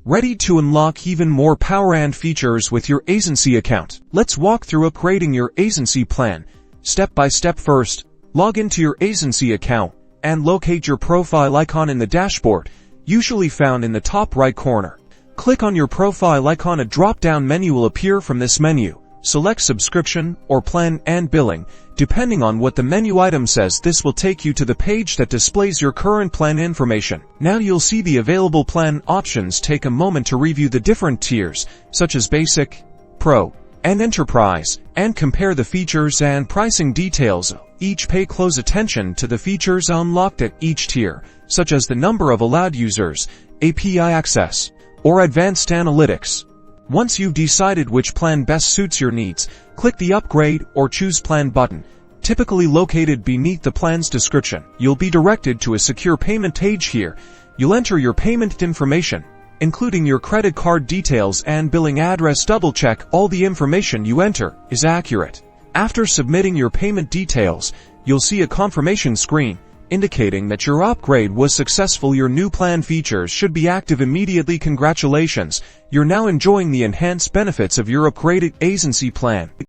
Ready to unlock even more power and features with your Aisensy account? Let's walk through upgrading your Aisensy plan, step by step. First, log into your Aisensy account and locate your profile icon in the dashboard, usually found in the top right corner. Click on your profile icon. A drop-down menu will appear from this menu. Select subscription or plan and billing, depending on what the menu item says. This will take you to the page that displays your current plan information. Now you'll see the available plan options. Take a moment to review the different tiers, such as Basic, Pro, and Enterprise, and compare the features and pricing details. Each pay close attention to the features unlocked at each tier, such as the number of allowed users, API access, or advanced analytics. Once you've decided which plan best suits your needs, click the Upgrade or Choose Plan button, typically located beneath the plan's description. You'll be directed to a secure payment page. Here, you'll enter your payment information, including your credit card details and billing address. Double-check all the information you enter is accurate. After submitting your payment details, you'll see a confirmation screen, indicating that your upgrade was successful. Your new plan features should be active immediately. Congratulations, you're now enjoying the enhanced benefits of your upgraded Aisensy plan.